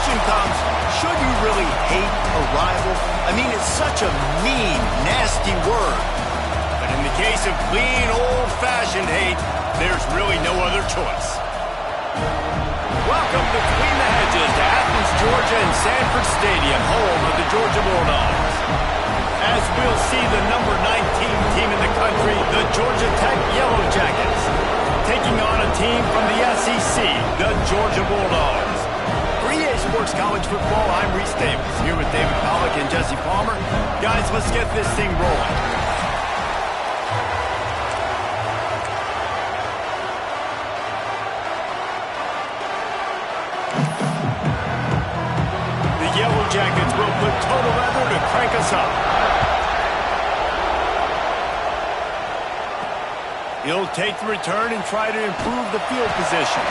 question comes, should you really hate a rival? I mean, it's such a mean, nasty word. But in the case of clean, old-fashioned hate, there's really no other choice. Welcome between the hedges to Athens, Georgia and Sanford Stadium, home of the Georgia Bulldogs. As we'll see the number 19 team in the country, the Georgia Tech Yellow Jackets, taking on a team from the SEC, the Georgia Bulldogs. For EA Sports College Football, I'm Reese Davis, here with David Pollack and Jesse Palmer. Guys, let's get this thing rolling. The Yellow Jackets will put total leather to crank us up. He'll take the return and try to improve the field position.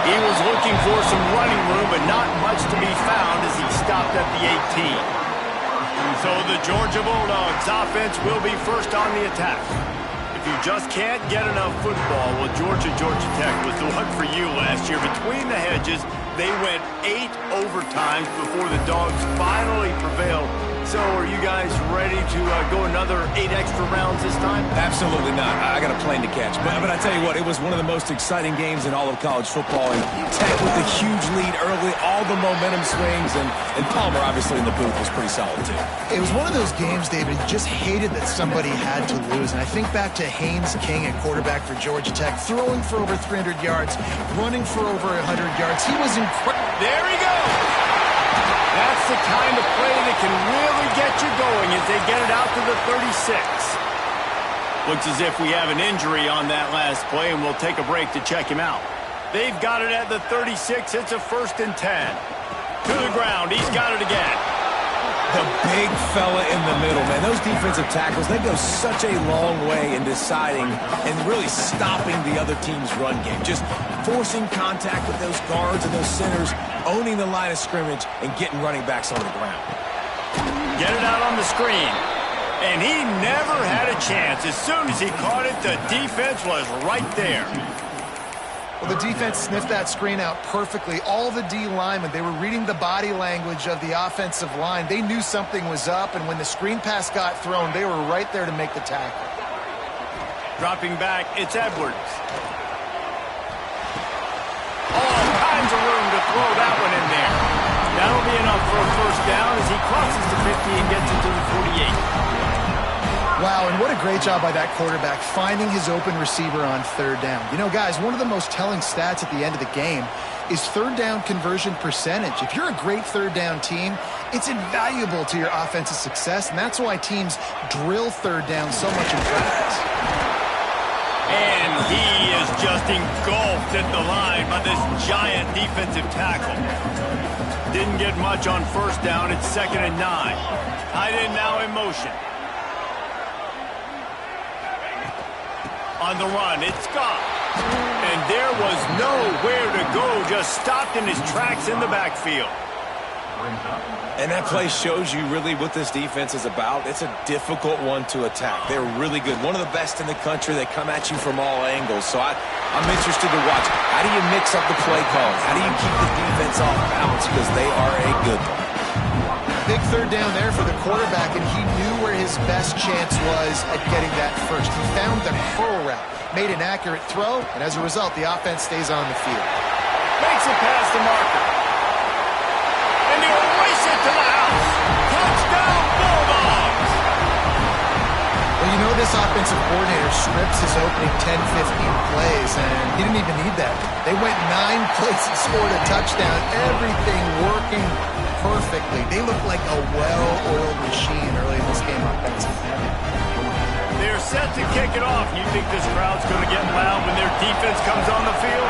He was looking for some running room, but not much to be found as he stopped at the 18. So the Georgia Bulldogs offense will be first on the attack. If you just can't get enough football, well, Georgia Tech was the one for you last year. Between the hedges, they went 8 overtimes before the Dogs finally prevailed. So are you guys ready to go another 8 extra rounds this time? Absolutely not. I got a plane to catch. But I tell you what, it was one of the most exciting games in all of college football. And Tech with a huge lead early, all the momentum swings, and Palmer obviously in the booth was pretty solid too. It was one of those games, David, you just hated that somebody had to lose. And I think back to Haynes King at quarterback for Georgia Tech, throwing for over 300 yards, running for over 100 yards. He was incredible. There he goes. That's the kind of play that can really get you going as they get it out to the 36. Looks as if we have an injury on that last play, and we'll take a break to check him out. They've got it at the 36. It's a 1st and 10. To the ground. He's got it again. The big fella in the middle, man. Those defensive tackles, they go such a long way in deciding and really stopping the other team's run game. Just forcing contact with those guards and those centers, owning the line of scrimmage, and getting running backs on the ground. Get it out on the screen. And he never had a chance. As soon as he caught it, the defense was right there. Well, the defense sniffed that screen out perfectly. All the D linemen, they were reading the body language of the offensive line. They knew something was up, and when the screen pass got thrown, they were right there to make the tackle. Dropping back, it's Edwards. All kinds of room to throw that one in there. That'll be enough for a first down as he crosses the 50 and gets it to the 48. Wow, and what a great job by that quarterback finding his open receiver on 3rd down. You know, guys, one of the most telling stats at the end of the game is 3rd down conversion percentage. If you're a great 3rd down team, it's invaluable to your offensive success, and that's why teams drill 3rd down so much in practice. And he is just engulfed at the line by this giant defensive tackle. Didn't get much on 1st down. It's 2nd and 9. Tight end now in motion. On the run, it's Scott. And there was nowhere to go, just stopped in his tracks in the backfield. And that play shows you really what this defense is about. It's a difficult one to attack. They're really good. One of the best in the country. They come at you from all angles. So I'm interested to watch. How do you mix up the play calling? How do you keep the defense off balance? Because they are a good one. Big 3rd down there for the quarterback, and he knew where his best chance was at getting that first. He found the curl route, made an accurate throw, and as a result, the offense stays on the field. Makes it past the marker. And he'll race it to the house. Touchdown, Bulldogs! Well, you know this offensive coordinator scripts his opening 10, 15 plays, and he didn't even need that. They went 9 plays and scored a touchdown. Everything working perfectly. They look like a well-oiled machine early in this game offensively. They're set to kick it off. You think this crowd's going to get loud when their defense comes on the field?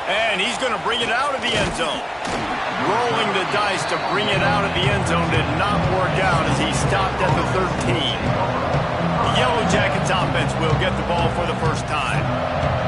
And he's going to bring it out of the end zone. Rolling the dice to bring it out of the end zone did not work out as he stopped at the 13. The Yellow Jackets offense will get the ball for the first time.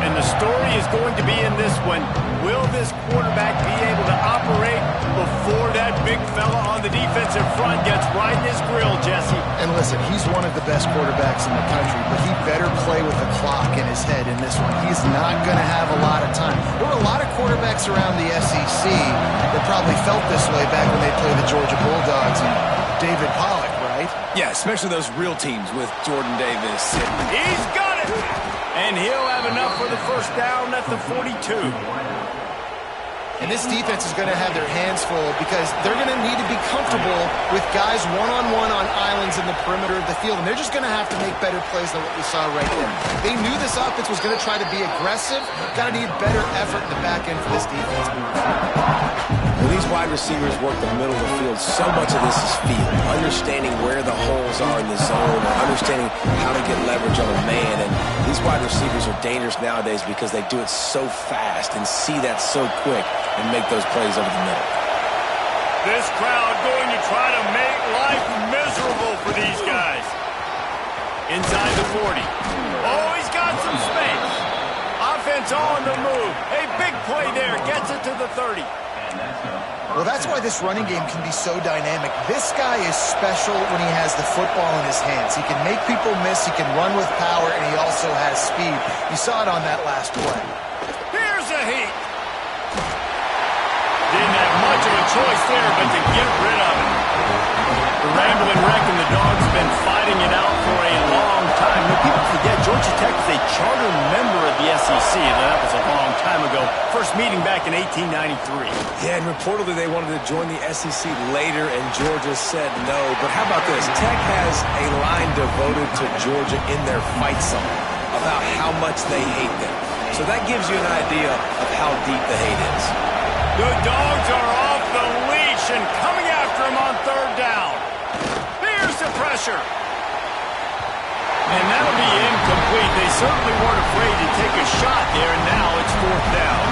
And the story is going to be in this one. Will this quarterback be able to operate before that big fella on the defensive front gets right in his grill, Jesse? And listen, he's one of the best quarterbacks in the country, but he better play with the clock in his head in this one. He's not going to have a lot of time. There were a lot of quarterbacks around the SEC that probably felt this way back when they played the Georgia Bulldogs and David Pollock, right? Yeah, especially those real teams with Jordan Davis. He's got it! And he'll have enough for the first down at the 42. And this defense is going to have their hands full because they're going to need to be comfortable with guys one-on-one on islands in the perimeter of the field. And they're just going to have to make better plays than what we saw right there. They knew this offense was going to try to be aggressive. Got to need better effort in the back end for this defense. When these wide receivers work the middle of the field, so much of this is feel. Understanding where the holes are in the zone, or understanding how to get leverage on a man. And these wide receivers are dangerous nowadays because they do it so fast and see that so quick and make those plays over the middle. This crowd going to try to make life miserable for these guys. Inside the 40. Oh, he's got some space. Offense on the move. A big play there. Gets it to the 30. Well, that's why this running game can be so dynamic. This guy is special when he has the football in his hands. He can make people miss, he can run with power, and he also has speed. You saw it on that last play. Here's a heat. Didn't have much of a choice there, but to get rid of it. The rambling wreck and the Dogs have been fighting it out for a long time. But people forget Georgia Tech is a charter member of the SEC, and that was a long time ago. First meeting back in 1893. Yeah, and reportedly they wanted to join the SEC later, and Georgia said no. But how about this? Tech has a line devoted to Georgia in their fight song about how much they hate them. So that gives you an idea of how deep the hate is. The Dogs are off the leash and coming after him on third down. Here's the pressure. And that'll be incomplete. They certainly weren't afraid to take a shot there, and now it's fourth down.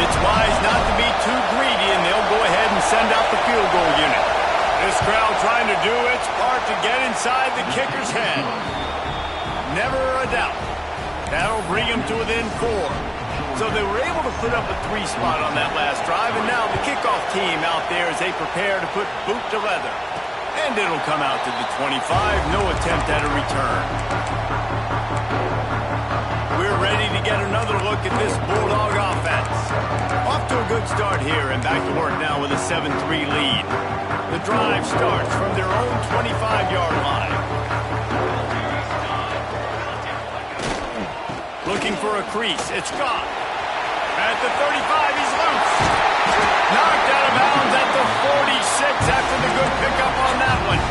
It's wise not to be too greedy, and they'll go ahead and send out the field goal unit. This crowd trying to do its part to get inside the kicker's head. Never a doubt. That'll bring him to within 4. So they were able to put up a 3 spot on that last drive, and now the kickoff team out there as they prepare to put boot to leather. And it'll come out to the 25. No attempt at a return. We're ready to get another look at this Bulldog offense. Off to a good start here and back to work now with a 7-3 lead. The drive starts from their own 25-yard line. Looking for a crease. It's gone. At the 35, he's loose. Knocked out of bounds at the 46 after the good pickup on that one.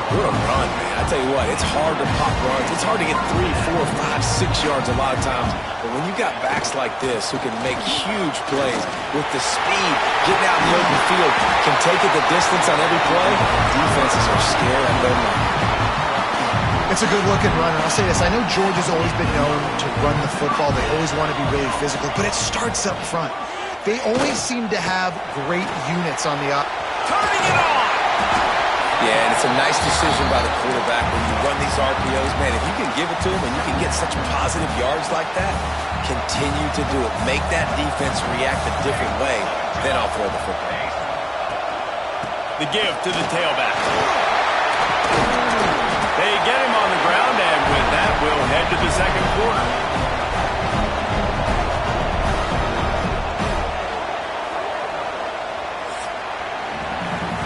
What a run, man. I tell you what, it's hard to pop runs. It's hard to get 3, 4, 5, 6 yards a lot of times. But when you got backs like this who can make huge plays with the speed, getting out in the open field, can take it the distance on every play, defenses are scared of them. It's a good-looking run, and I'll say this. I know Georgia's always been known to run the football. They always want to be really physical, but it starts up front. They always seem to have great units on the Turning it on! Yeah, and it's a nice decision by the quarterback when you run these RPOs. Man, if you can give it to him and you can get such positive yards like that, continue to do it. Make that defense react a different way, then I'll throw the football. The give to the tailback. They get him on the ground, and with that, we'll head to the second quarter.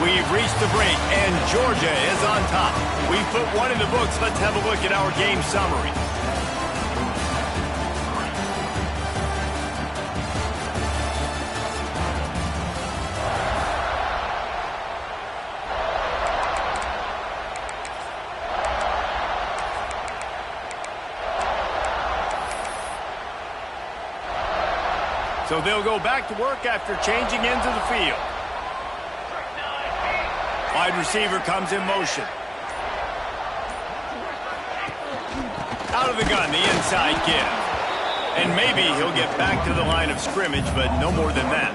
We've reached the break, and Georgia is on top. We've put one in the books. Let's have a look at our game summary. So they'll go back to work after changing into the field. Wide receiver comes in motion. Out of the gun, the inside give. And maybe he'll get back to the line of scrimmage, but no more than that.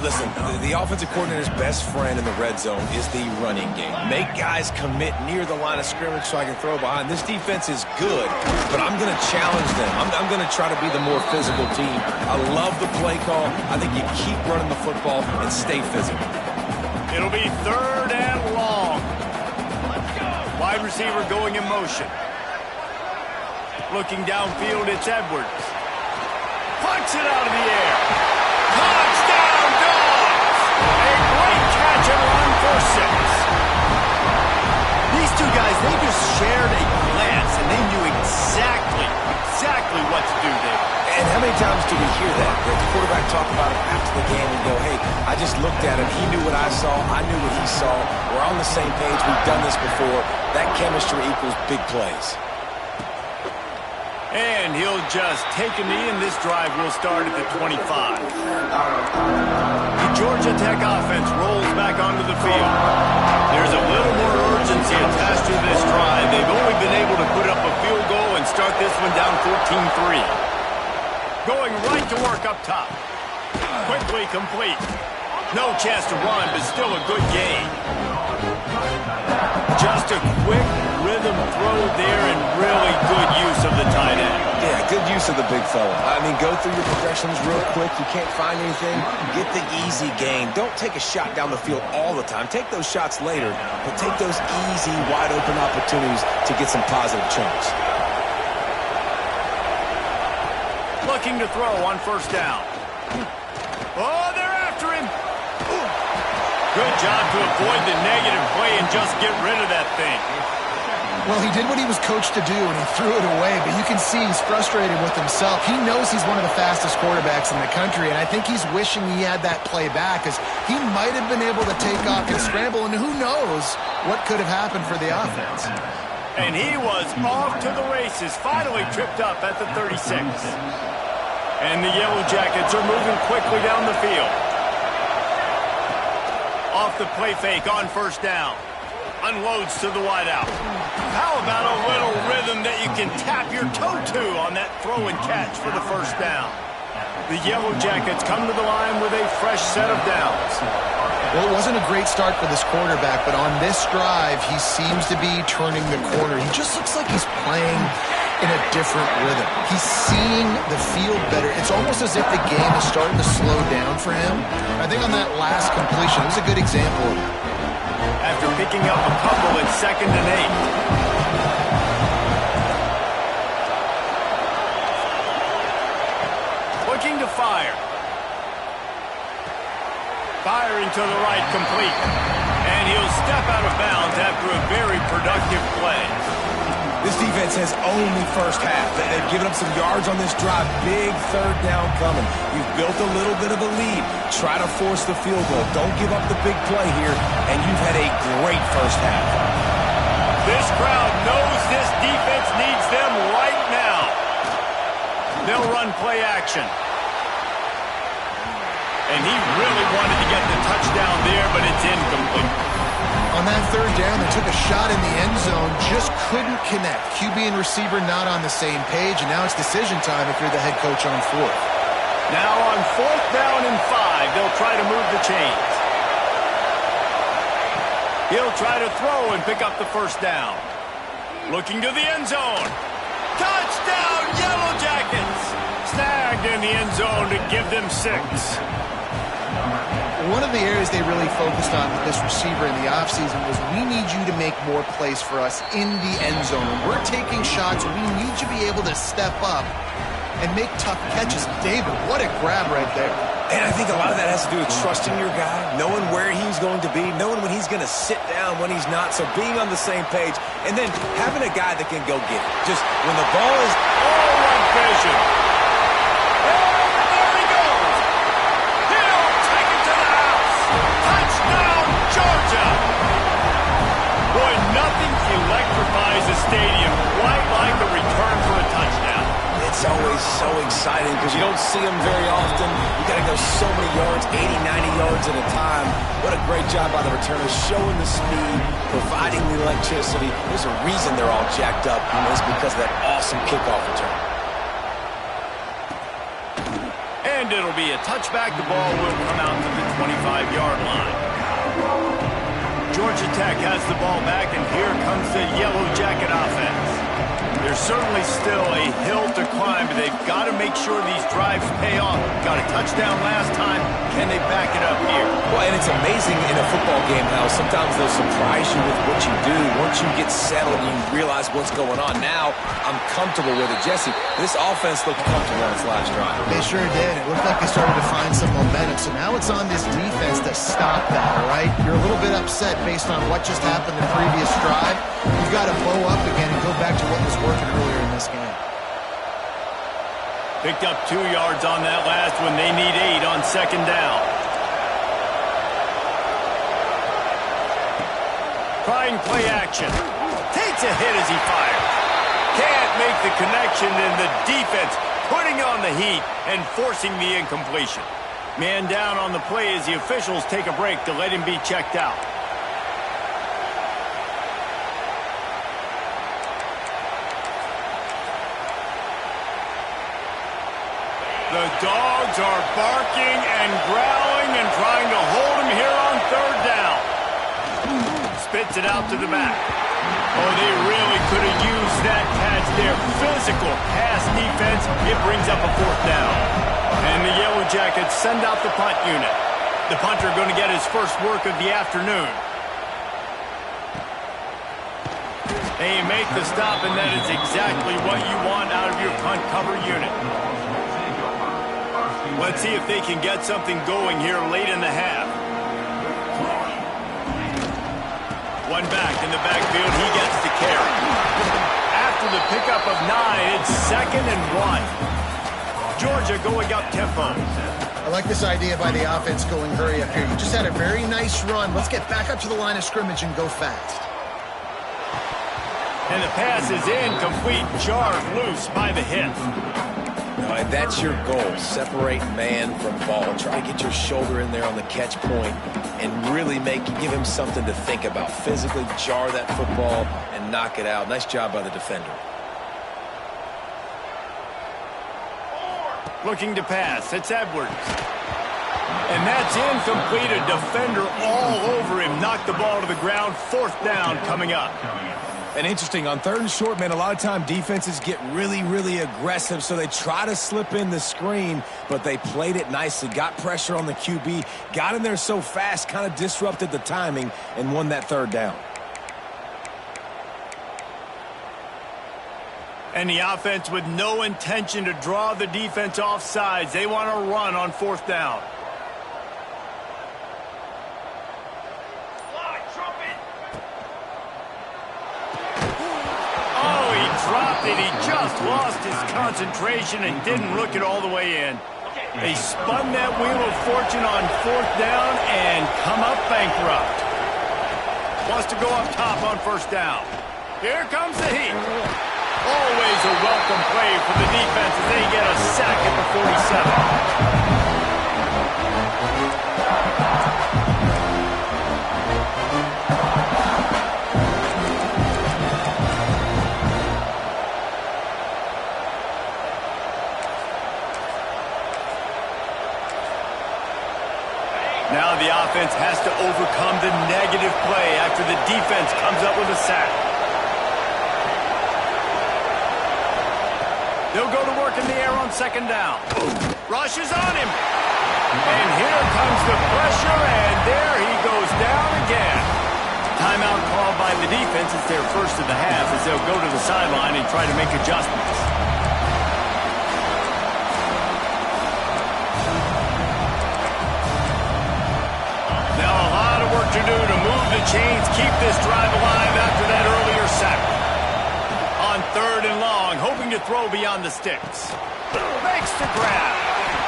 Listen, the offensive coordinator's best friend in the red zone is the running game. Make guys commit near the line of scrimmage so I can throw behind. This defense is good, but I'm going to challenge them. I'm going to try to be the more physical team. I love the play call. I think you keep running the football and stay physical. It'll be 3rd and long. Let's go. Wide receiver going in motion. Looking downfield, it's Edwards. Punts it out of the air. Touchdown, Dogs! A great catch and run for 6. These two guys, they just shared a glance, and they knew exactly what to do there. And how many times do we hear that? The quarterback talk about it after the game and go, hey, I just looked at him. He knew what I saw. I knew what he saw. We're on the same page. We've done this before. That chemistry equals big plays. And he'll just take a knee, and this drive will start at the 25. The Georgia Tech offense rolls back onto the field. There's a little more urgency attached to this drive. They've only been able to put up a field goal and start this one down 14-3. Going right to work up top. Quickly complete. No chance to run, but still a good gain. Just a quick rhythm throw there and really good use of the tight end. Yeah, good use of the big fella. I mean, go through your progressions real quick. You can't find anything. Get the easy gain. Don't take a shot down the field all the time. Take those shots later, but take those easy, wide-open opportunities to get some positive chunks. Looking to throw on 1st down. Oh, they're after him. Good job to avoid the negative play and just get rid of that thing. Well, he did what he was coached to do, and he threw it away, but you can see he's frustrated with himself. He knows he's one of the fastest quarterbacks in the country, and I think he's wishing he had that play back, because he might have been able to take off and scramble, and who knows what could have happened for the offense. And he was off to the races, finally tripped up at the 36. And the Yellow Jackets are moving quickly down the field. Off the play fake on 1st down. Unloads to the wideout. How about a little rhythm that you can tap your toe to on that throw and catch for the 1st down? The Yellow Jackets come to the line with a fresh set of downs. Well, it wasn't a great start for this quarterback, but on this drive, he seems to be turning the corner. He just looks like he's playing in a different rhythm. He's seeing the field better. It's almost as if the game is starting to slow down for him. I think on that last completion, it was a good example of it. After picking up a couple at 2nd and 8. Looking to fire. Firing to the right, complete. And he'll step out of bounds after a very productive play. This defense has only 1st half. They've given up some yards on this drive. Big 3rd down coming. You've built a little bit of a lead. Try to force the field goal. Don't give up the big play here, and you've had a great 1st half. This crowd knows this defense needs them right now. They'll run play action. And he really wanted to get the touchdown there, but it's incomplete. On that 3rd down, they took a shot in the end zone, just couldn't connect. QB and receiver not on the same page, and now it's decision time if you're the head coach on 4th. Now on 4th down and 5, they'll try to move the chains. He'll try to throw and pick up the 1st down. Looking to the end zone. Touchdown, Yellow Jackets! Snagged in the end zone to give them 6. One of the areas they really focused on with this receiver in the offseason was we need you to make more plays for us in the end zone. When we're taking shots, we need you to be able to step up and make tough catches. David, what a grab right there. And I think a lot of that has to do with trusting your guy, knowing where he's going to be, knowing when he's going to sit down, when he's not. So being on the same page, and then having a guy that can go get it. Just when the ball is... Oh, what vision! Boy, nothing electrifies a stadium quite like a return for a touchdown. It's always so exciting because you don't see them very often. You got to go so many yards, 80, 90 yards at a time. What a great job by the returners, showing the speed, providing the electricity. There's a reason they're all jacked up, and it's because of that awesome kickoff return. And And it'll be a touchback. The ball will come out to the 25-yard line. Georgia Tech has the ball back, and here comes the Yellow Jacket offense. There's certainly still a hill to climb, but they've got to make sure these drives pay off. Got a touchdown last time. Can they back it up here? Well, and it's amazing in a football game how sometimes they'll surprise you with what you do. Once you get settled and you realize what's going on. Now, I'm comfortable with it. Jesse, this offense looked comfortable on its last drive. They sure did. It looked like they started to find some momentum. So now it's on this defense to stop that, all right? You're a little bit upset based on what just happened the previous drive. You've got to blow up again and go back to what was working earlier in this game. Picked up 2 yards on that last one. They need 8 on second down. Trying play action. Takes a hit as he fires. Can't make the connection, and the defense putting on the heat and forcing the incompletion. Man down on the play as the officials take a break to let him be checked out. The dogs are barking and growling and trying to hold him here on third down. Spits it out to the back. Oh, they really could have used that catch there. Physical pass defense. It brings up a fourth down. And the Yellow Jackets send out the punt unit. The punter going to get his first work of the afternoon. They make the stop, and that is exactly what you want out of your punt cover unit. Let's see if they can get something going here late in the half. One back in the backfield. He gets the carry. After the pickup of 9, it's 2nd and 1. Georgia going up tempo. I like this idea by the offense going hurry up here. You just had a very nice run. Let's get back up to the line of scrimmage and go fast. And the pass is incomplete. Jarred loose by the hip. And that's your goal. Separate man from ball. Try to get your shoulder in there on the catch point and really give him something to think about. Physically jar that football and knock it out. Nice job by the defender. Looking to pass. It's Edwards. And that's incomplete. A defender all over him. Knocked the ball to the ground. 4th down coming up. And interesting, on 3rd and short, man, a lot of time defenses get really, really aggressive, so they try to slip in the screen, but they played it nicely, got pressure on the QB, got in there so fast, kind of disrupted the timing, and won that 3rd down. And the offense with no intention to draw the defense off sides. They want to run on 4th down. Dropped it. He just lost his concentration and didn't look it all the way in. They spun that wheel of fortune on 4th down and come up bankrupt. Wants to go up top on 1st down. Here comes the heat. Always a welcome play for the defense as they get a sack at the 47. Now the offense has to overcome the negative play after the defense comes up with a sack. They'll go to work in the air on 2nd down. Rushes on him. And here comes the pressure, and there he goes down again. Timeout called by the defense. It's their first of the half as they'll go to the sideline and try to make adjustments. To do to move the chains, keep this drive alive after that earlier sack. On 3rd and long, hoping to throw beyond the sticks. Makes the grab.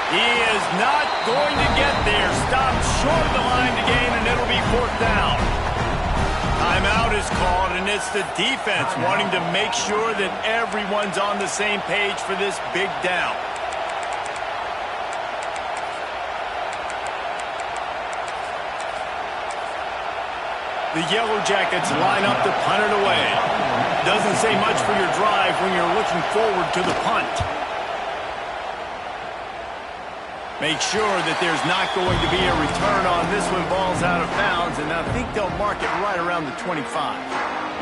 He is not going to get there. Stopped short of the line to gain, and it'll be 4th down. Timeout is called, and it's the defense wanting to make sure that everyone's on the same page for this big down. The Yellow Jackets line up to punt it away. Doesn't say much for your drive when you're looking forward to the punt. Make sure that there's not going to be a return on this when ball's out of bounds, and I think they'll mark it right around the 25.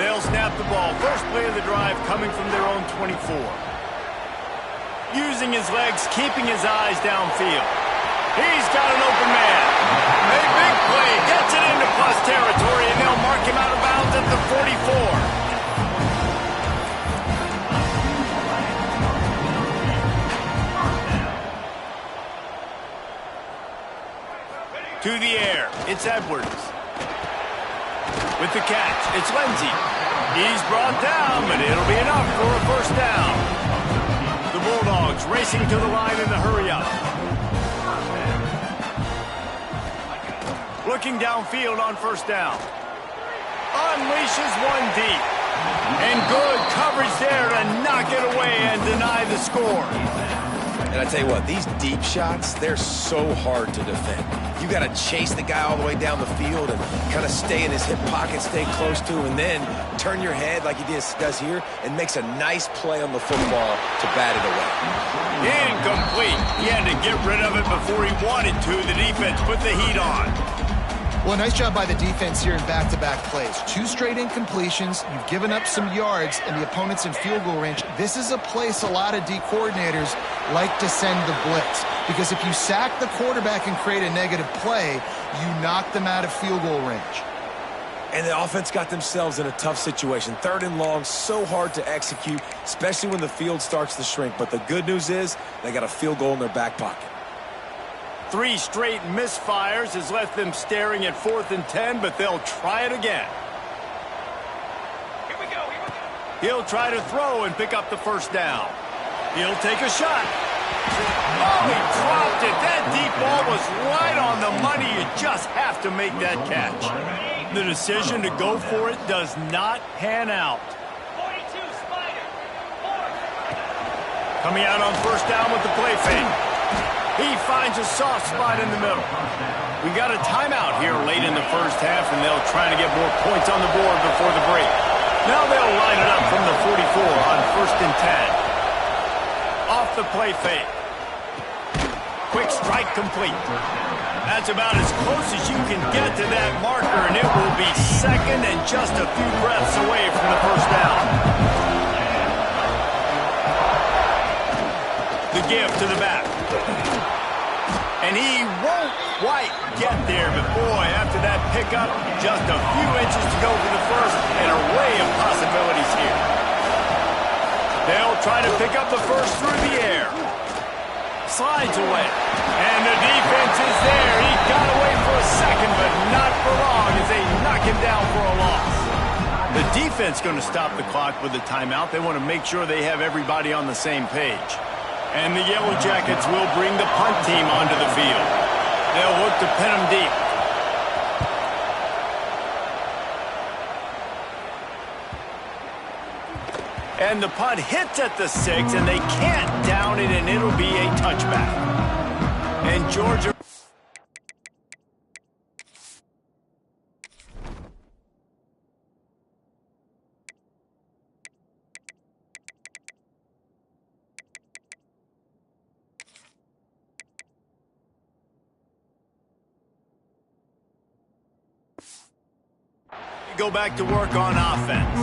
They'll snap the ball. First play of the drive coming from their own 24. Using his legs, keeping his eyes downfield. He's got an open man. A big play, gets it into plus territory, and they'll mark him out of bounds at the 44. To the air, it's Edwards. With the catch, it's Lindsey. He's brought down, but it'll be enough for a first down. The Bulldogs racing to the line in the hurry-up. Looking downfield on first down. Unleashes one deep. And good coverage there to knock it away and deny the score. And I tell you what, these deep shots, they're so hard to defend. You got to chase the guy all the way down the field and kind of stay in his hip pocket, stay close to him, and then turn your head like he does here and makes a nice play on the football to bat it away. Incomplete. He had to get rid of it before he wanted to. The defense put the heat on. Well, nice job by the defense here in back-to-back plays. 2 straight incompletions. You've given up some yards, and the opponent's in field goal range. This is a place a lot of D coordinators like to send the blitz, because if you sack the quarterback and create a negative play, you knock them out of field goal range. And the offense got themselves in a tough situation. 3rd and long, so hard to execute, especially when the field starts to shrink. But the good news is they got a field goal in their back pocket. 3 straight misfires has left them staring at 4th and 10, but they'll try it again. Here we go. He'll try to throw and pick up the first down. He'll take a shot. Oh, he dropped it. That deep ball was right on the money. You just have to make that catch. The decision to go for it does not pan out. 42 Spider. Coming out on first down with the play fake. He finds a soft spot in the middle. We got a timeout here late in the first half, and they'll try to get more points on the board before the break. Now they'll line it up from the 44 on 1st and 10. Off the play fake. Quick strike complete. That's about as close as you can get to that marker, and it will be second and just a few breaths away from the first down. The give to the back. And he won't quite get there, but boy, after that pickup, just a few inches to go for the first, and an array of possibilities here. They'll try to pick up the first through the air. Slides away. And the defense is there. He got away for a second, but not for long as they knock him down for a loss. The defense going to stop the clock with a timeout. They want to make sure they have everybody on the same page. And the Yellow Jackets will bring the punt team onto the field. They'll look to pin them deep. And the punt hits at the 6, and they can't down it, and it'll be a touchback. And Georgia... go back to work on offense.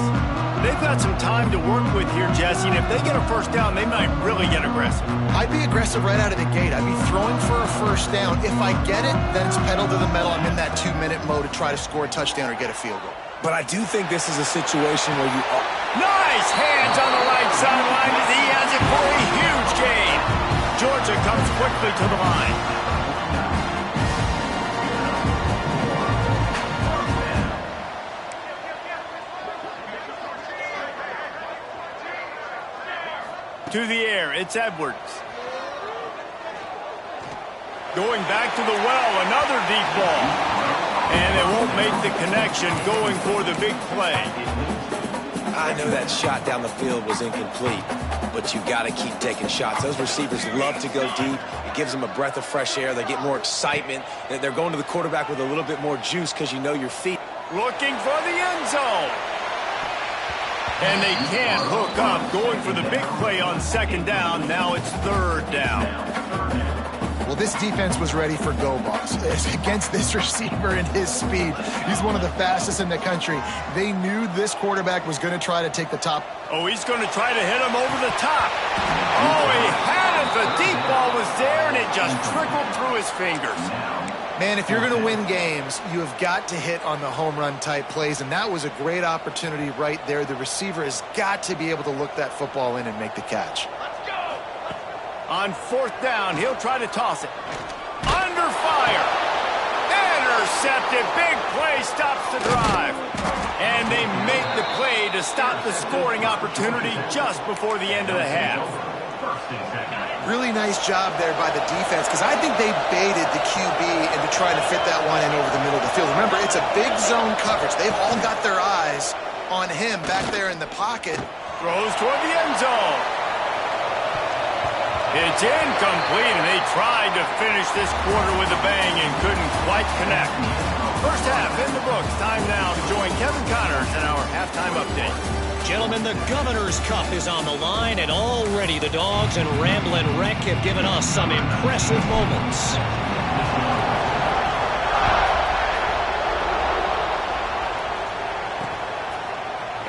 They've got some time to work with here, Jesse, and if they get a first down, they might really get aggressive. I'd be aggressive right out of the gate. I'd be throwing for a first down. If I get it, then it's pedal to the metal. I'm in that 2-minute mode to try to score a touchdown or get a field goal. But I do think this is a situation where you... Nice hands on the right sideline as he has it for a huge gain. Georgia comes quickly to the line. To the air, it's Edwards. Going back to the well, another deep ball. And it won't make the connection going for the big play. I know that shot down the field was incomplete, but you got to keep taking shots. Those receivers love to go deep. It gives them a breath of fresh air. They get more excitement. They're going to the quarterback with a little bit more juice because you know your feet. Looking for the end zone. And they can't hook up. Going for the big play on second down. Now it's third down. Well, this defense was ready for go balls. Against this receiver and his speed, he's one of the fastest in the country. They knew this quarterback was going to try to take the top. Oh, he's going to try to hit him over the top. Oh, he had it. The deep ball was there, and it just trickled through his fingers. Man, if you're going to win games, you have got to hit on the home run type plays, and that was a great opportunity right there. The receiver has got to be able to look that football in and make the catch. On fourth down, he'll try to toss it. Under fire. Intercepted. Big play stops the drive. And they make the play to stop the scoring opportunity just before the end of the half. Really nice job there by the defense, because I think they baited the QB into trying to fit that one in over the middle of the field. Remember, it's a big zone coverage. They've all got their eyes on him back there in the pocket. Throws toward the end zone. It's incomplete, and they tried to finish this quarter with a bang and couldn't quite connect. First half in the books. Time now to join Kevin Connors in our halftime update. Gentlemen, the Governor's Cup is on the line, and already the Dogs and Ramblin' Wreck have given us some impressive moments.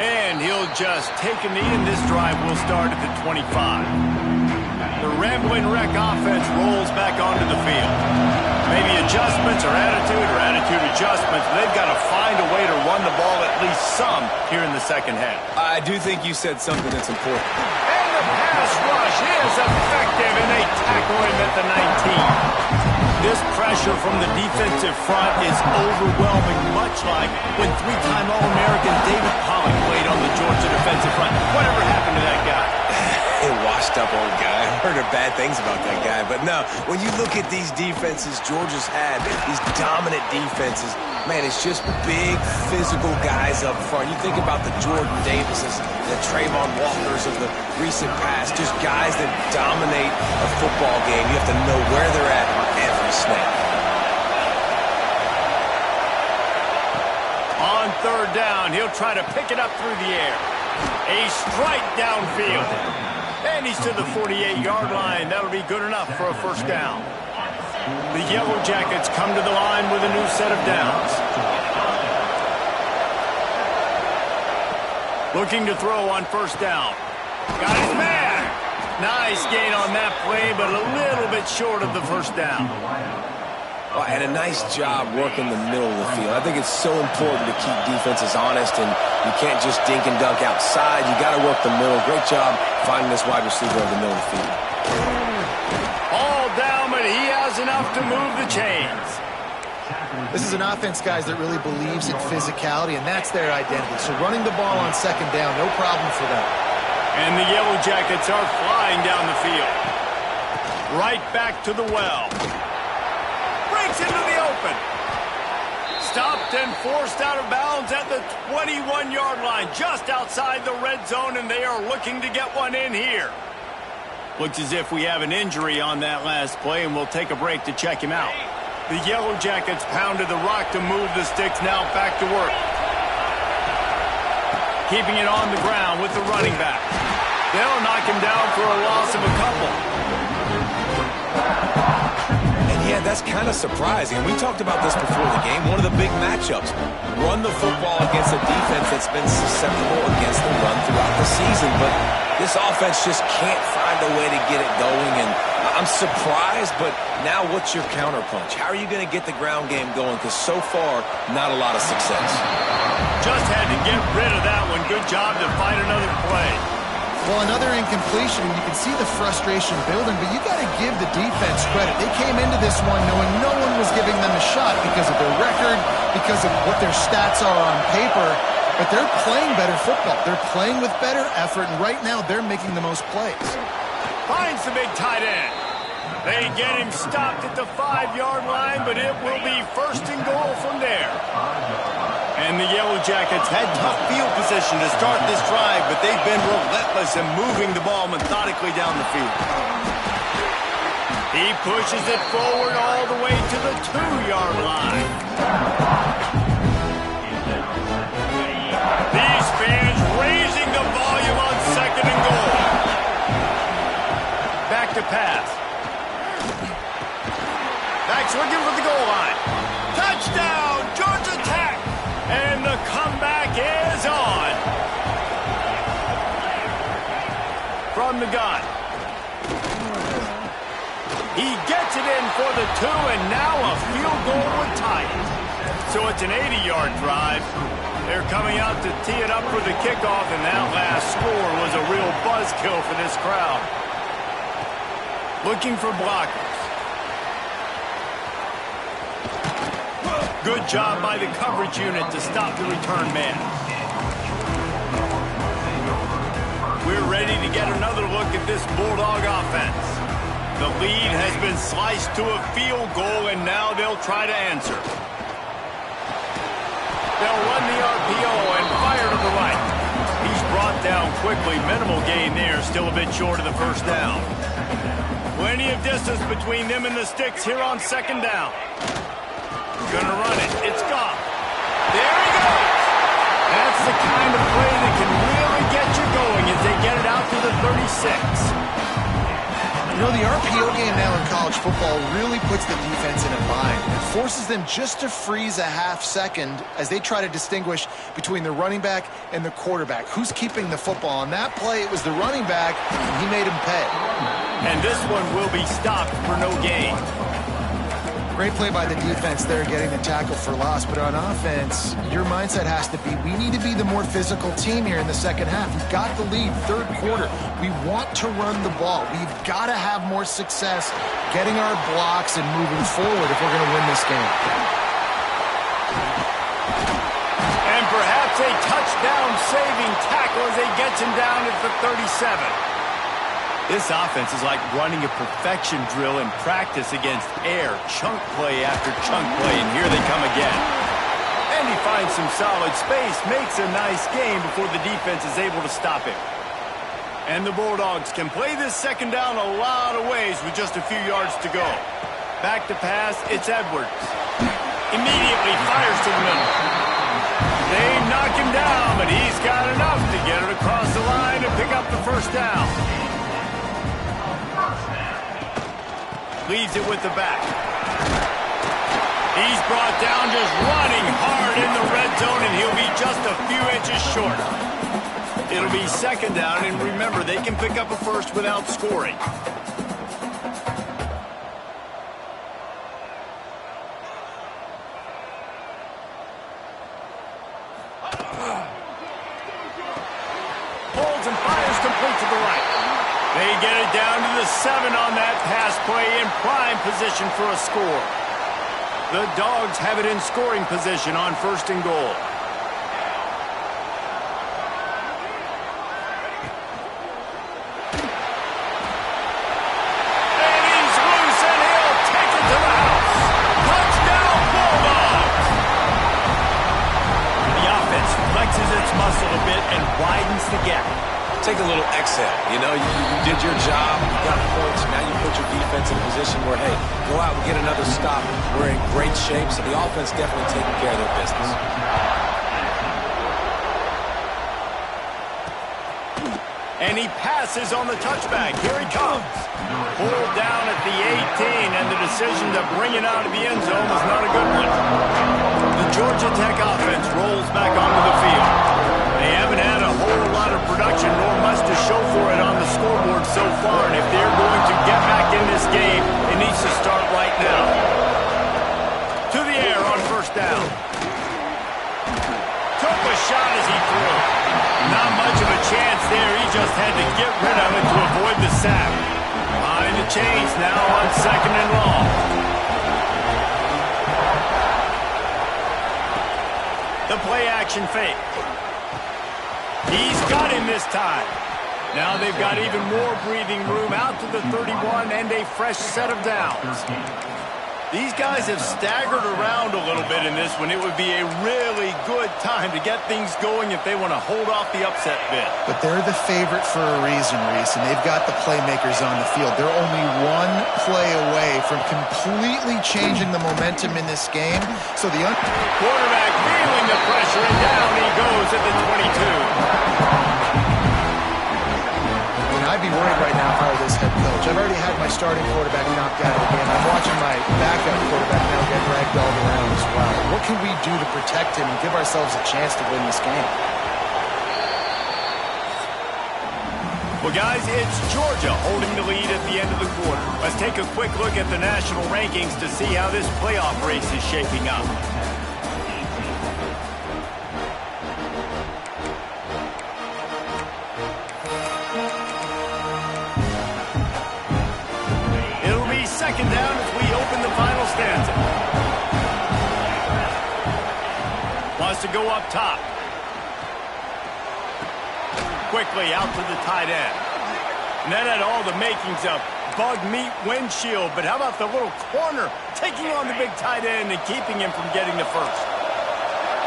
And he'll just take a knee, and this drive will start at the 25. The Ramblin' Wreck offense rolls back onto the field. Maybe adjustments or attitude adjustments. They've got to find a way to run the ball at least some here in the second half. I do think you said something that's important. And the pass rush is effective, and they tackle him at the 19. This pressure from the defensive front is overwhelming, much like when three-time All-American David Pollock played on the Georgia defensive front. Whatever happened to that guy? A washed-up old guy. I heard bad things about that guy. But no, when you look at these defenses Georgia's had, these dominant defenses, man, it's just big, physical guys up front. You think about the Jordan Davises, the Trayvon Walkers of the recent past, just guys that dominate a football game. You have to know where they're at on every snap. On third down, he'll try to pick it up through the air. A strike downfield. And he's to the 48-yard line. That'll be good enough for a first down. The Yellow Jackets come to the line with a new set of downs. Looking to throw on first down. Got his man. Nice gain on that play, but a little bit short of the first down. Oh, and a nice job working the middle of the field. I think it's so important to keep defenses honest, and you can't just dink and dunk outside. You got to work the middle. Great job finding this wide receiver over the middle of the field. All down, but he has enough to move the chains. This is an offense, guys, that really believes in physicality, and that's their identity. So running the ball on second down, no problem for them. And the Yellow Jackets are flying down the field. Right back to the well. Breaks into the open. Stopped and forced out of bounds at the 21-yard line, just outside the red zone, and they are looking to get one in here. Looks as if we have an injury on that last play, and we'll take a break to check him out. The Yellow Jackets pounded the rock to move the sticks, now back to work. Keeping it on the ground with the running back. They'll knock him down for a loss of a couple. Yeah, that's kind of surprising. We talked about this before the game. One of the big matchups. Run the football against a defense that's been susceptible against the run throughout the season. But this offense just can't find a way to get it going. And I'm surprised, but now what's your counterpunch? How are you going to get the ground game going? Because so far, not a lot of success. Just had to get rid of that one. Good job to find another play. Well, another incompletion, and you can see the frustration building, but you got to give the defense credit. They came into this one knowing no one was giving them a shot because of their record, because of what their stats are on paper, but they're playing better football. They're playing with better effort, and right now they're making the most plays. Finds the big tight end. They get him stopped at the 5-yard line, but it will be first and goal from there. And the Yellow Jackets had tough field position to start this drive, but they've been relentless in moving the ball methodically down the field. He pushes it forward all the way to the 2-yard line. These fans raising the volume on second and goal. Back to pass. offense looking for the goal line. Touchdown, Georgia Tech! And the comeback is on. From the gun. He gets it in for the 2, and now a field goal would tie it. So it's an 80-yard drive. They're coming out to tee it up for the kickoff, and that last score was a real buzzkill for this crowd. Looking for blockers. Good job by the coverage unit to stop the return man. We're ready to get another look at this Bulldog offense. The lead has been sliced to a field goal, and now they'll try to answer. They'll run the RPO and fire to the right. He's brought down quickly. Minimal gain there, still a bit short of the first down. Plenty of distance between them and the sticks here on second down. Gonna run it. It's gone. There he goes. That's the kind of play that can really get you going as they get it out to the 36. You know, the RPO game now in college football really puts the defense in a bind. It forces them just to freeze a half second as they try to distinguish between the running back and the quarterback. Who's keeping the football? On that play, it was the running back, and he made him pay. And this one will be stopped for no gain. Great play by the defense there, getting the tackle for loss. But on offense, your mindset has to be, we need to be the more physical team here in the second half. We've got the lead, third quarter. We want to run the ball. We've got to have more success getting our blocks and moving forward if we're going to win this game. And perhaps a touchdown-saving tackle as he gets him down at the 37. This offense is like running a perfection drill in practice against air, chunk play after chunk play, and here they come again. And he finds some solid space, makes a nice game before the defense is able to stop him. And the Bulldogs can play this second down a lot of ways with just a few yards to go. Back to pass, it's Edwards. Immediately fires to the middle. They knock him down, but he's got enough to get it across the line and pick up the first down. Leaves it with the back. He's brought down just running hard in the red zone, and he'll be just a few inches short. It'll be second down, and remember, they can pick up a first without scoring. Holds and fires complete to the right. They get it down to the 7 on that pass play in prime position for a score. The Dogs have it in scoring position on first and goal. And he's loose and he'll take it to the house. Touchdown Bulldogs! The offense flexes its muscle a bit and widens the gap. Take a little exhale. You know, you did your job, you got points, now you put your defense in a position where, hey, go out and get another stop. We're in great shape, so the offense definitely taking care of their business. And he passes on the touchback. Here he comes. Pulled down at the 18, and the decision to bring it out of the end zone was not a good one. The Georgia Tech offense rolls back onto the field. They haven't had a whole lot of production nor much to show for it on the scoreboard so far, and if they're going to get back in this game, it needs to start right now. To the air on first down. Took a shot as he threw. Not much of a chance there. He just had to get rid of it to avoid the sack. Behind the chains now on second and long. The play action fake. He's got him this time. Now they've got even more breathing room out to the 31 and a fresh set of downs. These guys have staggered around a little bit in this one. It would be a really good time to get things going if they want to hold off the upset bid. But they're the favorite for a reason, Reese, and they've got the playmakers on the field. They're only one play away from completely changing the momentum in this game. So the quarterback feeling the pressure, and down he goes at the 22. I'd be worried right now if I were this head coach. I've already had my starting quarterback knocked out of the game. I'm watching my backup quarterback now get ragdolled around as well. What can we do to protect him and give ourselves a chance to win this game? Well, guys, it's Georgia holding the lead at the end of the quarter. Let's take a quick look at the national rankings to see how this playoff race is shaping up. It'll be second down as we open the final stanza. Wants to go up top. Quickly out to the tight end. And that had all the makings of bug meat windshield, but how about the little corner taking on the big tight end and keeping him from getting the first?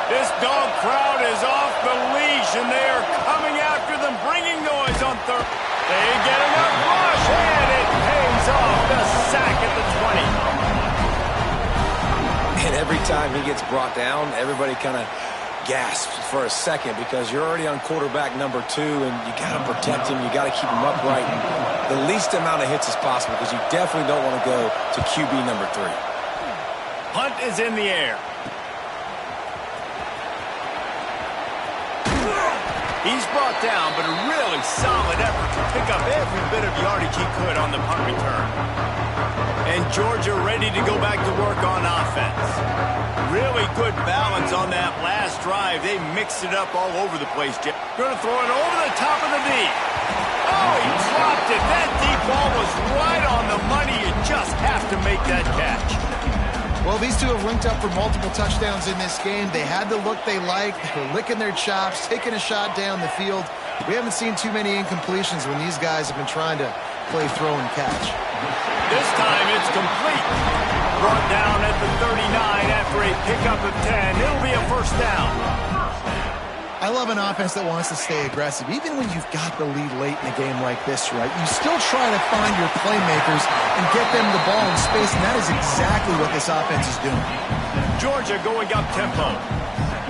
This dog crowd is off the leash, and they are coming after them, bringing noise on third. They get enough rush, and it pays off. The sack at the 20. And every time he gets brought down, everybody kind of gasps for a second because you're already on quarterback number 2 and you got to protect him. You got to keep him upright. And the least amount of hits as possible because you definitely don't want to go to QB number 3. Punt is in the air. He's brought down, but a really solid effort to pick up every bit of yardage he could on the punt return. And Georgia ready to go back to work on offense. Really good balance on that last drive. They mixed it up all over the place, Jay. Going to throw it over the top of the knee. Oh, he dropped it. That deep ball was right on the money. You just have to make that catch. Well, these two have linked up for multiple touchdowns in this game. They had the look they liked. They were licking their chops, taking a shot down the field. We haven't seen too many incompletions when these guys have been trying to play throw and catch. This time it's complete. Brought down at the 39 after a pickup of 10. It'll be a first down. I love an offense that wants to stay aggressive. Even when you've got the lead late in a game like this, right, you still try to find your playmakers and get them the ball in space, and that is exactly what this offense is doing. Georgia going up tempo.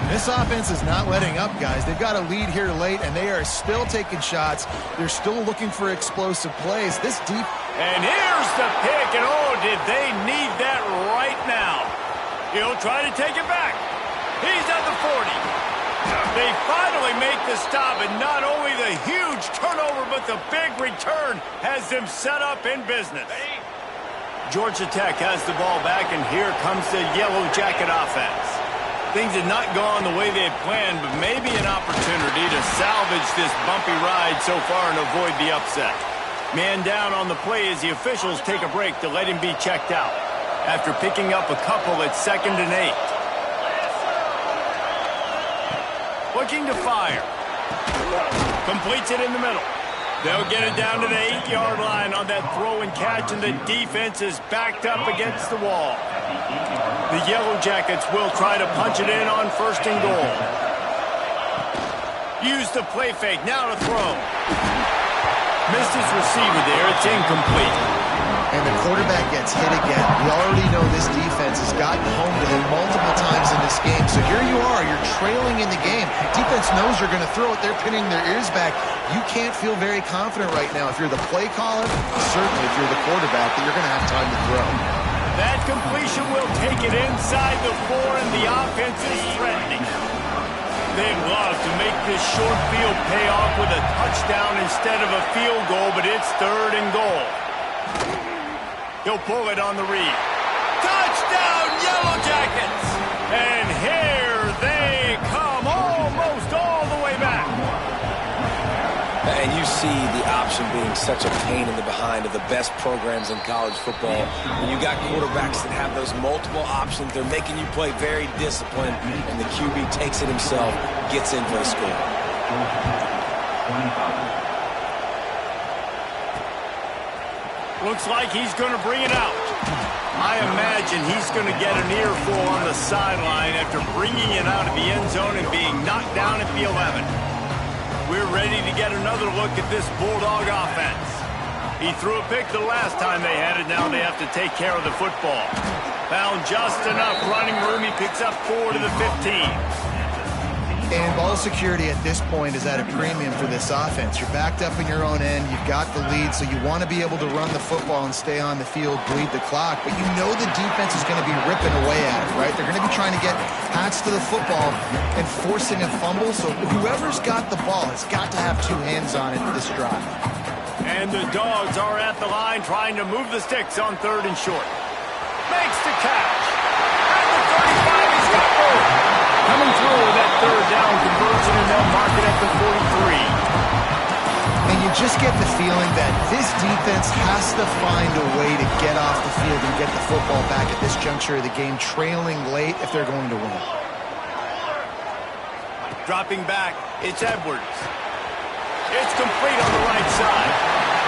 This offense is not letting up, guys. They've got a lead here late, and they are still taking shots. They're still looking for explosive plays. This deep... And here's the pick, and oh, did they need that right now. He'll try to take it back. He's at the 40. They finally make the stop, and not only the huge turnover, but the big return has them set up in business. Georgia Tech has the ball back, and here comes the Yellow Jacket offense. Things had not gone the way they had planned, but maybe an opportunity to salvage this bumpy ride so far and avoid the upset. Man down on the play as the officials take a break to let him be checked out after picking up a couple at 2nd and 8. Looking to fire. Completes it in the middle. They'll get it down to the 8-yard line on that throw and catch, and the defense is backed up against the wall. The Yellow Jackets will try to punch it in on 1st and goal. Use the play fake, now to throw. Missed his receiver there, it's incomplete. And the quarterback gets hit again. We already know this defense has gotten home to him multiple times in this game. So here you are, you're trailing in the game. Defense knows you're going to throw it. They're pinning their ears back. You can't feel very confident right now. If you're the play caller, certainly if you're the quarterback, that you're going to have time to throw. That completion will take it inside the 4, and the offense is threatening. They'd love to make this short field pay off with a touchdown instead of a field goal, but it's 3rd and goal. He'll pull it on the read. Touchdown, Yellow Jackets! And here they come, almost all the way back. And you see the option being such a pain in the behind of the best programs in college football. When you got quarterbacks that have those multiple options, they're making you play very disciplined, and the QB takes it himself, gets in for the score. Looks like he's going to bring it out. I imagine he's going to get an earful on the sideline after bringing it out of the end zone and being knocked down at the 11. We're ready to get another look at this Bulldog offense. He threw a pick the last time they had it. Now they have to take care of the football. Found just enough running room. He picks up 4 to the 15. And ball security at this point is at a premium for this offense. You're backed up in your own end. You've got the lead, so you want to be able to run the football and stay on the field, bleed the clock. But you know the defense is going to be ripping away at it, right? They're going to be trying to get hats to the football and forcing a fumble. So whoever's got the ball has got to have two hands on it this drive. And the Dogs are at the line trying to move the sticks on 3rd and short. Makes the catch. And the 35 is got more. Coming through with that 3rd down conversion, and they'll mark it at the 43. And you just get the feeling that this defense has to find a way to get off the field and get the football back at this juncture of the game, trailing late if they're going to win. Dropping back, it's Edwards. It's complete on the right side.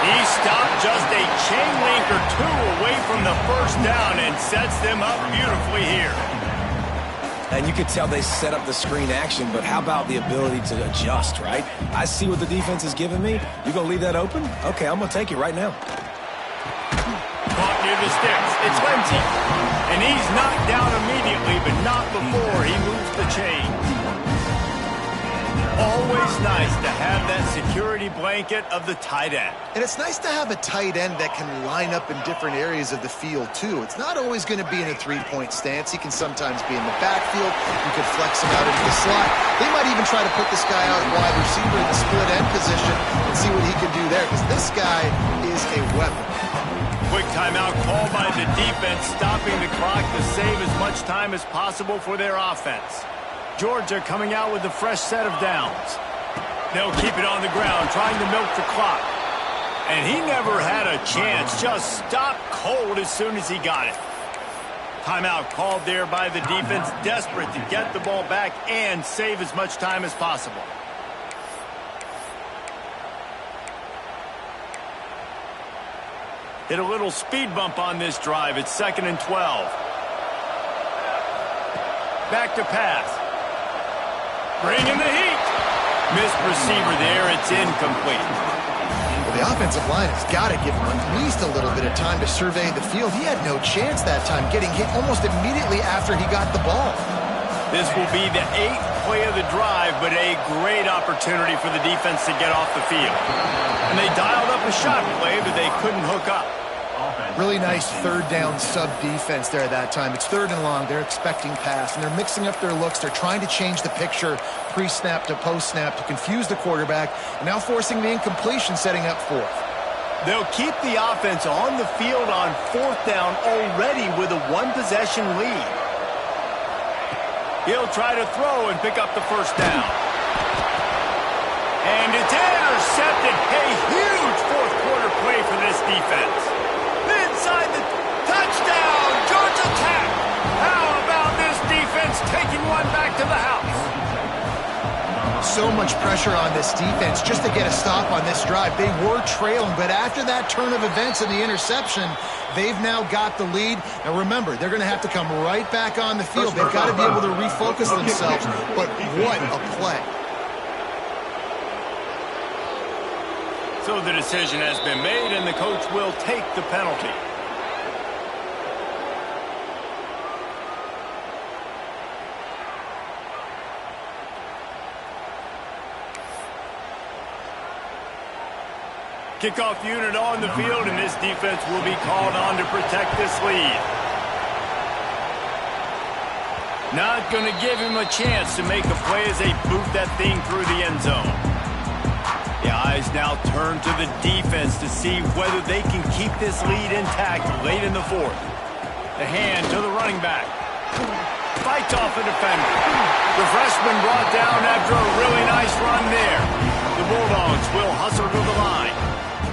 He stopped just a chain link or two away from the 1st down and sets them up beautifully here. And you could tell they set up the screen action, but how about the ability to adjust, right? I see what the defense is giving me. You gonna leave that open? Okay, I'm gonna take it right now. Caught near the sticks. It's Lindsey. And he's knocked down immediately, but not before he moves the chain. Always nice to have that security blanket of the tight end. And it's nice to have a tight end that can line up in different areas of the field, too. It's not always going to be in a three-point stance. He can sometimes be in the backfield. You could flex him out into the slot. They might even try to put this guy out wide receiver in the split end position and see what he can do there, because this guy is a weapon. Quick timeout called by the defense, stopping the clock to save as much time as possible for their offense. Georgia coming out with a fresh set of downs. They'll keep it on the ground, trying to milk the clock. And he never had a chance, just stopped cold as soon as he got it. Timeout called there by the defense, desperate to get the ball back and save as much time as possible. Hit a little speed bump on this drive. It's 2nd and 12. Back to pass. Bringing the heat. Missed receiver there. It's incomplete. Well, the offensive line has got to give him at least a little bit of time to survey the field. He had no chance that time, getting hit almost immediately after he got the ball. This will be the 8th play of the drive, but a great opportunity for the defense to get off the field. And they dialed up a shot play, but they couldn't hook up. Really nice 3rd down sub-defense there at that time. It's 3rd and long. They're expecting pass, and they're mixing up their looks. They're trying to change the picture pre-snap to post-snap to confuse the quarterback, and now forcing the incompletion, setting up 4th. They'll keep the offense on the field on 4th down already with a one-possession lead. He'll try to throw and pick up the 1st down. And it's intercepted. A huge 4th quarter play for this defense. Inside the touchdown, Georgia Tech. How about this defense taking one back to the house? So much pressure on this defense just to get a stop on this drive. They were trailing, but after that turn of events and the interception, they've now got the lead. And remember, they're going to have to come right back on the field. They've got to be able to refocus themselves, but what a play. So the decision has been made, and the coach will take the penalty. Kickoff unit on the field, and this defense will be called on to protect this lead. Not going to give him a chance to make a play as they boot that thing through the end zone. The eyes now turn to the defense to see whether they can keep this lead intact late in the 4th. The hand to the running back. Fights off the defender. The freshman brought down after a really nice run there. The Bulldogs will hustle to the line.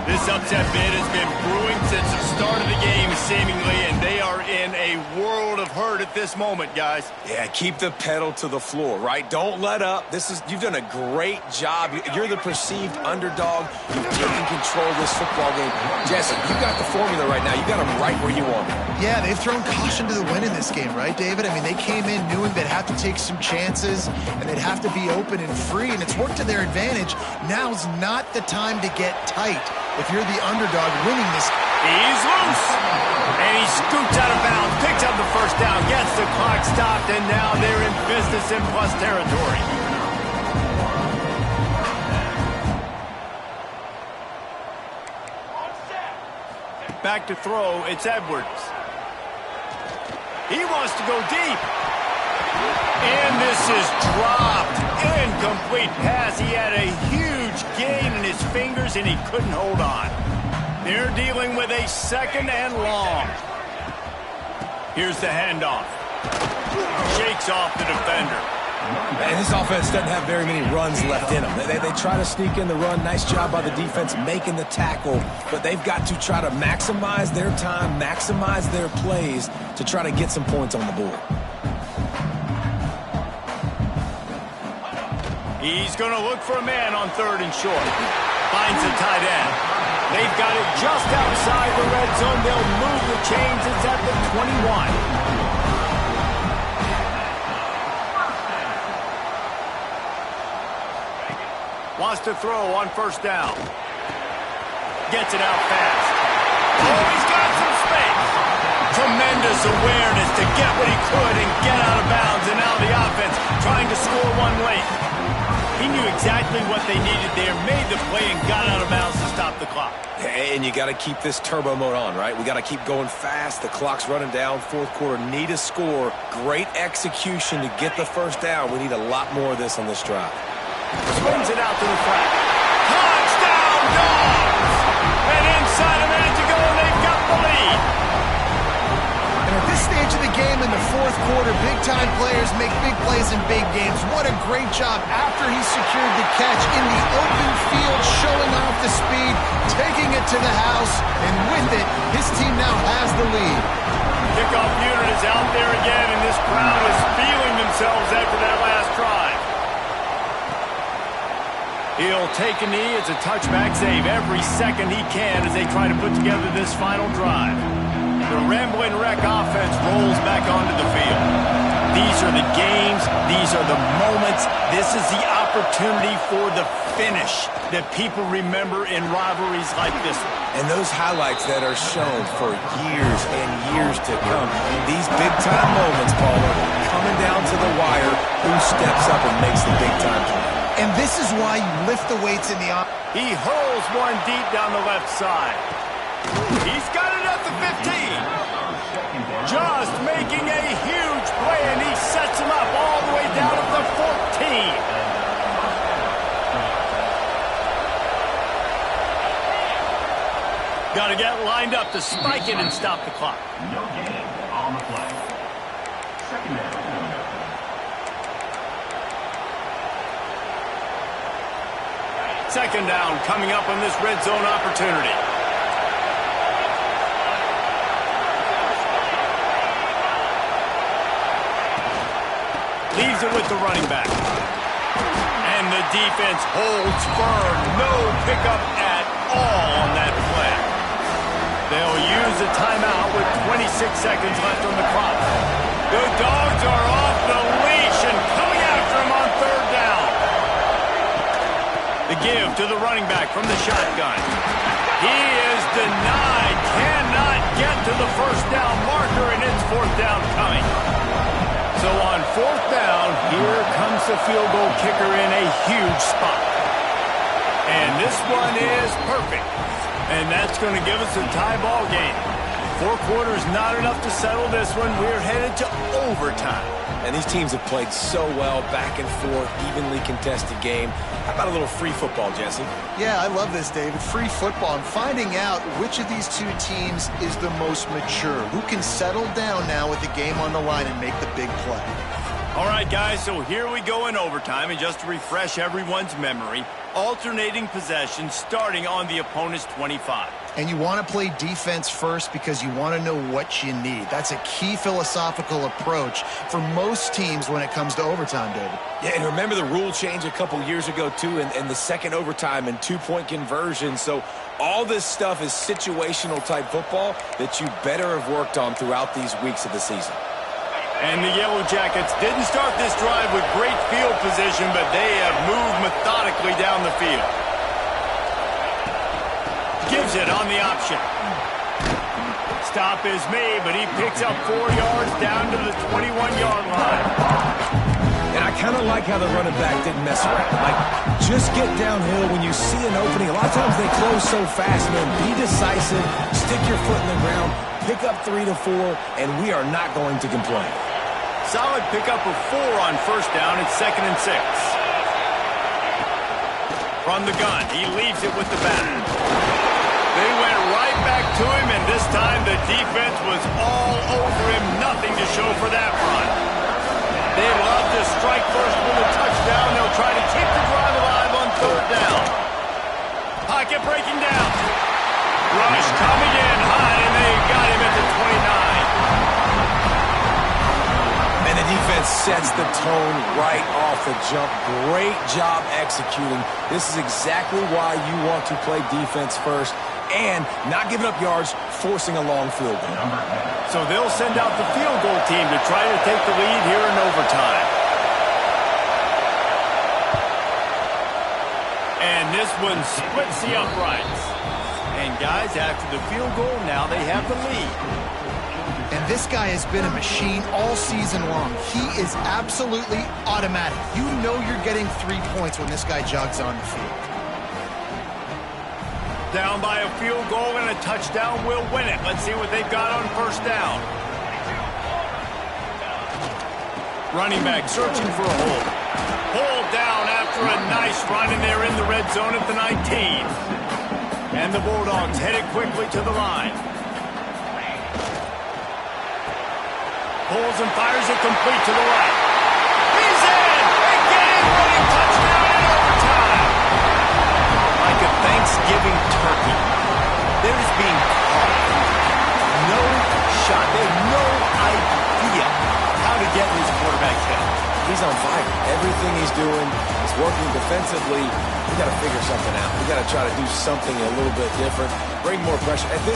This upset bid has been brewing since the start of the game, seemingly, and they are in a world of hurt at this moment, guys. Yeah, keep the pedal to the floor, right? Don't let up. You've done a great job. You're the perceived underdog. You've taken control of this football game. Jesse, you got the formula right now. You got them right where you want them. Yeah, they've thrown caution to the wind in this game, right, David? I mean, they came in knowing they'd have to take some chances, and they'd have to be open and free, and it's worked to their advantage. Now's not the time to get tight. If you're the underdog winning this. He's loose. And he scoots out of bounds, picks up the 1st down, gets the clock stopped, and now they're in business in plus territory. Back to throw, it's Edwards. He wants to go deep. And this is dropped. Incomplete pass. He had a huge gain in his fingers, and he couldn't hold on. They're dealing with a second and long. Here's the handoff. Shakes off the defender. And this offense doesn't have very many runs left in them. They try to sneak in the run. Nice job by the defense making the tackle. But they've got to try to maximize their time, maximize their plays to try to get some points on the board. He's going to look for a man on third and short. Finds a tight end. They've got it just outside the red zone. They'll move the chains. It's at the 21. Wants to throw on first down. Gets it out fast. Oh, he's got some space. Tremendous awareness to get what he could and get out of bounds. And now the offense trying to score one late. He knew exactly what they needed there, made the play, and got out of bounds to stop the clock. And you got to keep this turbo mode on, right? We got to keep going fast. The clock's running down. Fourth quarter, need a score. Great execution to get the first down. We need a lot more of this on this drive. Swings it out to the flat. Touchdown, Dogs! And inside a minute to go, and they've got the lead. And at this stage of the game in the fourth quarter, big-time players make big plays in big games. What a great job after he secured the catch in the open field, showing off the speed, taking it to the house, and with it, his team now has the lead. Kickoff unit is out there again, and this crowd is feeling themselves after that last drive. He'll take a knee. It's a touchback save every second he can as they try to put together this final drive. The Ramblin' Wreck offense rolls back onto the field. These are the games. These are the moments. This is the opportunity for the finish that people remember in rivalries like this one. And those highlights that are shown for years and years to come. These big-time moments, Paula, coming down to the wire, who steps up and makes the big-time play. And this is why you lift the weights in the... He hurls one deep down the left side. He's got it at the 15. Just making a huge play, and he sets him up all the way down at the 14. Got to get lined up to spike it and stop the clock. No gain on the play. Second down. Second down coming up on this red zone opportunity. Leaves it with the running back. And the defense holds firm. No pickup at all on that play. They'll use a timeout with 26 seconds left on the clock. The Dogs are off the leash and coming after him on third down. The give to the running back from the shotgun. He is denied. Cannot get to the first down marker, and it's fourth down coming. So on fourth down, here comes the field goal kicker in a huge spot. And this one is perfect. And that's going to give us a tie ball game. 4 quarters not enough to settle this one. We're headed to overtime. And these teams have played so well, back and forth, evenly contested game. How about a little free football, Jesse? Yeah, I love this, David. Free football. I'm finding out which of these two teams is the most mature. Who can settle down now with the game on the line and make the big play. All right, guys, so here we go in overtime. And just to refresh everyone's memory, alternating possession starting on the opponent's 25. And you want to play defense first because you want to know what you need. That's a key philosophical approach for most teams when it comes to overtime, David. Yeah, and remember the rule change a couple years ago, too, and the second overtime and 2-point conversion. So all this stuff is situational type football that you better have worked on throughout these weeks of the season. And the Yellow Jackets didn't start this drive with great field position, but they have moved methodically down the field. Gives it on the option. Stop is made, but he picks up 4 yards down to the 21-yard line. And I kind of like how the running back didn't mess around. Like, just get downhill when you see an opening. A lot of times they close so fast, man. Be decisive, stick your foot in the ground, pick up 3 to 4, and we are not going to complain. Solid pickup of 4 on first down. It's 2nd and 6. From the gun, he leaves it with the back. They went right back to him, and this time the defense was all over him. Nothing to show for that run. They love to strike first with a touchdown. They'll try to keep the drive alive on 3rd down. Pocket breaking down. Rush coming in high, and they got him at the 29. And the defense sets the tone right off the jump. Great job executing. This is exactly why you want to play defense first and not giving up yards, forcing a long field goal. So they'll send out the field goal team to try to take the lead here in overtime. And this one splits the uprights. And guys, after the field goal, now they have the lead. And this guy has been a machine all season long. He is absolutely automatic. You know you're getting 3 points when this guy jogs on the field. Down by a field goal and a touchdown will win it. Let's see what they've got on first down. Running back searching for a hole. Pulled down after a nice run, and they're in the red zone at the 19. And the Bulldogs headed quickly to the line. Pulls and fires it complete to the right. He's in! A game-winning touchdown in overtime! Like a Thanksgiving turkey. They're just being caught. No shot. They have no idea how to get in this quarterback's head. He's on fire. Everything he's doing is working defensively. We got to figure something out. We got to try to do something a little bit different. Bring more pressure. At this